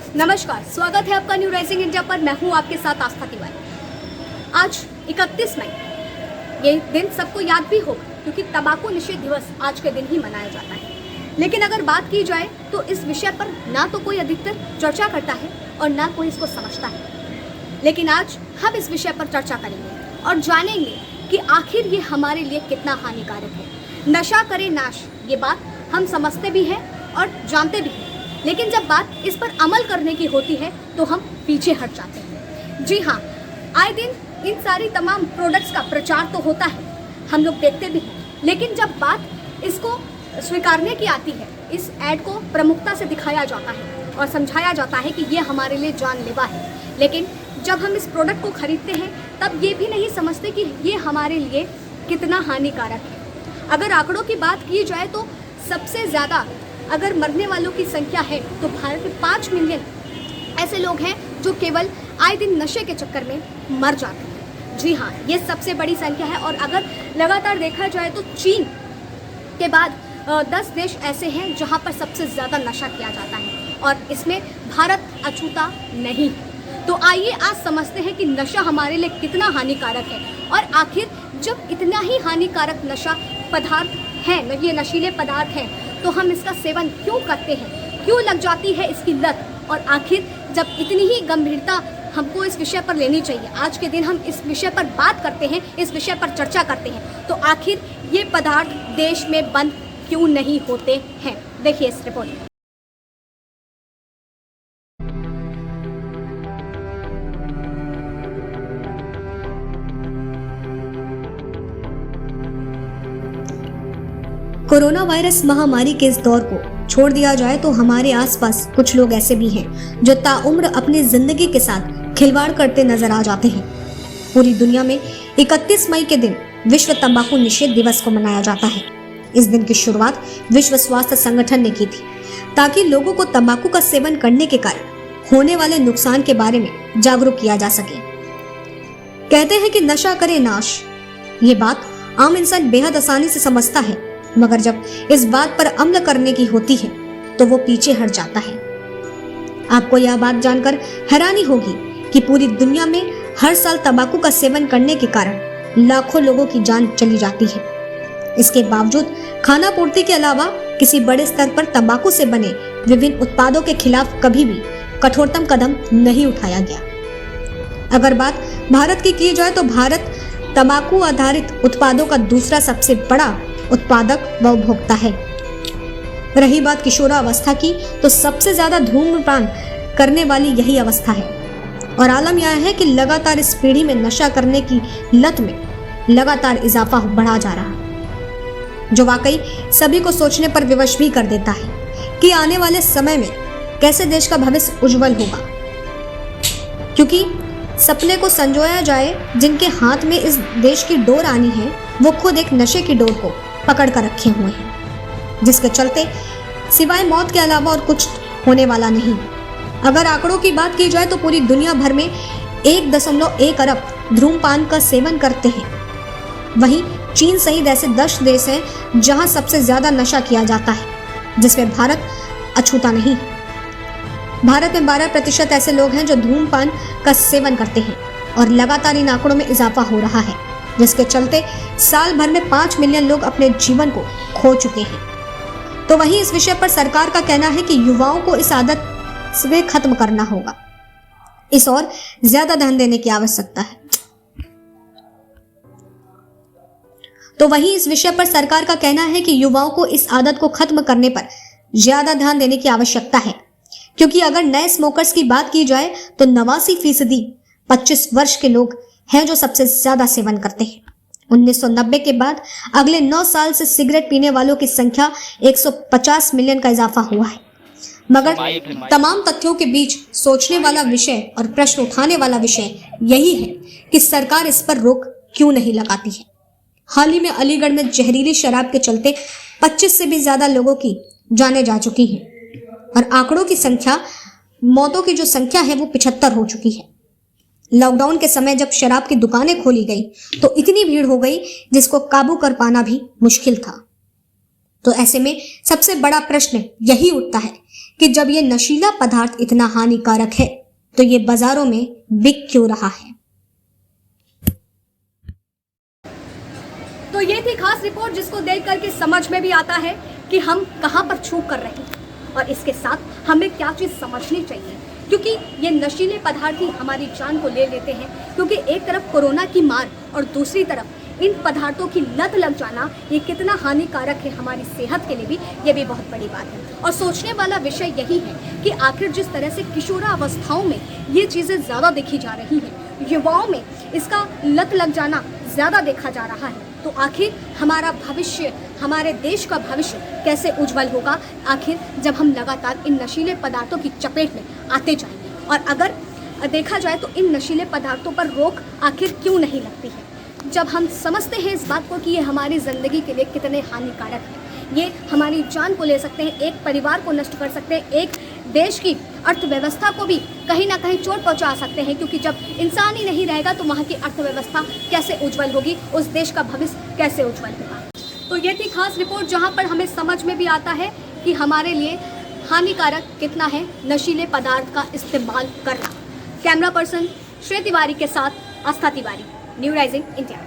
नमस्कार, स्वागत है आपका न्यू राइजिंग इंडिया पर। मैं हूं आपके साथ आस्था तिवारी। आज 31 मई, ये दिन सबको याद भी होगा क्योंकि तंबाकू निषेध दिवस आज के दिन ही मनाया जाता है। लेकिन अगर बात की जाए तो इस विषय पर ना तो कोई अधिकतर चर्चा करता है और ना कोई इसको समझता है। लेकिन आज हम इस विषय पर चर्चा करेंगे और जानेंगे कि आखिर ये हमारे लिए कितना हानिकारक है। नशा करे नाश, ये बात हम समझते भी हैं और जानते भी हैं, लेकिन जब बात इस पर अमल करने की होती है तो हम पीछे हट जाते हैं। जी हाँ, आए दिन इन सारी तमाम प्रोडक्ट्स का प्रचार तो होता है, हम लोग देखते भी हैं, लेकिन जब बात इसको स्वीकारने की आती है, इस ऐड को प्रमुखता से दिखाया जाता है और समझाया जाता है कि ये हमारे लिए जानलेवा है। लेकिन जब हम इस प्रोडक्ट को खरीदते हैं तब ये भी नहीं समझते कि ये हमारे लिए कितना हानिकारक है। अगर आंकड़ों की बात की जाए तो सबसे ज़्यादा अगर मरने वालों की संख्या है तो भारत में 5 मिलियन ऐसे लोग हैं जो केवल आए दिन नशे के चक्कर में मर जाते हैं। जी हाँ, ये सबसे बड़ी संख्या है। और अगर लगातार देखा जाए तो चीन के बाद 10 देश ऐसे हैं जहाँ पर सबसे ज़्यादा नशा किया जाता है और इसमें भारत अछूता नहीं है। तो आइए आज समझते हैं कि नशा हमारे लिए कितना हानिकारक है और आखिर जब इतना ही हानिकारक नशा पदार्थ है, ये नशीले पदार्थ हैं, तो हम इसका सेवन क्यों करते हैं, क्यों लग जाती है इसकी लत, और आखिर जब इतनी ही गंभीरता हमको इस विषय पर लेनी चाहिए, आज के दिन हम इस विषय पर बात करते हैं, इस विषय पर चर्चा करते हैं, तो आखिर ये पदार्थ देश में बंद क्यों नहीं होते हैं। देखिए इस रिपोर्ट में। कोरोना वायरस महामारी के इस दौर को छोड़ दिया जाए तो हमारे आसपास कुछ लोग ऐसे भी हैं जो ताउम्र अपनी जिंदगी के साथ खिलवाड़ करते नजर आ जाते हैं। पूरी दुनिया में 31 मई के दिन विश्व तंबाकू निषेध दिवस को मनाया जाता है। इस दिन की शुरुआत विश्व स्वास्थ्य संगठन ने की थी ताकि लोगों को तंबाकू का सेवन करने के कारण होने वाले नुकसान के बारे में जागरूक किया जा सके। कहते हैं कि नशा करे नाश, ये बात आम इंसान बेहद आसानी से समझता है, मगर जब इस बात पर अमल करने की होती है तो वो पीछे हट जाता है। आपको यह बात जानकर हैरानी होगी कि पूरी दुनिया में हर साल तंबाकू का सेवन करने के कारण लाखों लोगों की जान चली जाती है। इसके बावजूद खाना पूर्ति के अलावा किसी बड़े स्तर पर तंबाकू से बने विभिन्न उत्पादों के खिलाफ कभी भी कठोरतम कदम नहीं उठाया गया। अगर बात भारत की जाए तो भारत तंबाकू आधारित उत्पादों का दूसरा सबसे बड़ा उत्पादक व उपभोक्ता है। रही बात किशोरावस्था की तो सबसे ज्यादा धूम्रपान करने वाली यही अवस्था है और आलम यह है कि लगातार इस पीढ़ी में नशा करने की लत में लगातार इजाफा बढ़ा जा रहा, जो वाकई सभी को सोचने पर विवश भी कर देता है कि आने वाले समय में कैसे देश का भविष्य उज्जवल होगा, क्योंकि सपने को संजोया जाए जिनके हाथ में इस देश की डोर आनी है वो खुद एक नशे की डोर को पकड़ कर रखे हुए हैं, जिसके चलते सिवाय मौत के अलावा और कुछ होने वाला नहीं। अगर आंकड़ों की बात की जाए तो पूरी दुनिया भर में 1.1 अरब धूम्रपान का सेवन करते हैं। वहीं चीन सहित ऐसे 10 देश हैं जहां सबसे ज्यादा नशा किया जाता है, जिसमें भारत अछूता नहीं। भारत में 12% ऐसे लोग हैं जो धूम्रपान का सेवन करते हैं और लगातार इन आंकड़ों में इजाफा हो रहा है, जिसके चलते साल भर में 5 मिलियन लोग अपने जीवन को खो चुके हैं। तो वहीं इस विषय पर सरकार का कहना है कि युवाओं को इस आदत से खत्म करना होगा। इस ओर ज्यादा ध्यान देने की आवश्यकता है। तो वहीं इस विषय पर सरकार का कहना है कि युवाओं को इस आदत को खत्म करने पर ज्यादा ध्यान देने की आवश्यकता है, क्योंकि अगर नए स्मोकर्स की बात की जाए तो 89% 25 वर्ष के लोग हैं जो सबसे ज्यादा सेवन करते हैं। 1990 के बाद अगले 9 साल से सिगरेट पीने वालों की संख्या 150 मिलियन का इजाफा हुआ है। मगर तमाम तथ्यों के बीच सोचने वाला विषय और प्रश्न उठाने वाला विषय यही है कि सरकार इस पर रोक क्यों नहीं लगाती है। हाल ही में अलीगढ़ में जहरीली शराब के चलते 25 से भी ज्यादा लोगों की जानें जा चुकी हैं और आंकड़ों की संख्या, मौतों की जो संख्या है वो 75 हो चुकी है। लॉकडाउन के समय जब शराब की दुकानें खोली गई तो इतनी भीड़ हो गई जिसको काबू कर पाना भी मुश्किल था। तो ऐसे में सबसे बड़ा प्रश्न यही उठता है कि जब ये नशीला पदार्थ इतना हानिकारक है तो ये बाजारों में बिक क्यों रहा है। तो ये थी खास रिपोर्ट जिसको देख करके समझ में भी आता है कि हम कहां पर चूक कर रहे हैं और इसके साथ हमें क्या चीज़ समझनी चाहिए, क्योंकि ये नशीले पदार्थ ही हमारी जान को ले लेते हैं। क्योंकि एक तरफ कोरोना की मार और दूसरी तरफ इन पदार्थों की लत लग जाना, ये कितना हानिकारक है हमारी सेहत के लिए भी, ये भी बहुत बड़ी बात है। और सोचने वाला विषय यही है कि आखिर जिस तरह से किशोरावस्थाओं में ये चीज़ें ज़्यादा देखी जा रही हैं, युवाओं में इसका लत लग जाना ज़्यादा देखा जा रहा है, तो आखिर हमारा भविष्य, हमारे देश का भविष्य कैसे उज्जवल होगा आखिर जब हम लगातार इन नशीले पदार्थों की चपेट में आते जाएंगे। और अगर देखा जाए तो इन नशीले पदार्थों पर रोक आखिर क्यों नहीं लगती है, जब हम समझते हैं इस बात को कि ये हमारी ज़िंदगी के लिए कितने हानिकारक हैं, ये हमारी जान को ले सकते हैं, एक परिवार को नष्ट कर सकते हैं, एक देश की अर्थव्यवस्था को भी कहीं ना कहीं चोट पहुंचा सकते हैं, क्योंकि जब इंसान ही नहीं रहेगा तो वहाँ की अर्थव्यवस्था कैसे उज्जवल होगी, उस देश का भविष्य कैसे उज्जवल होगा। तो ये थी खास रिपोर्ट जहाँ पर हमें समझ में भी आता है कि हमारे लिए हानिकारक कितना है नशीले पदार्थ का इस्तेमाल करना। कैमरा पर्सन श्रेय तिवारी के साथ आस्था तिवारी, न्यू राइजिंग इंडिया।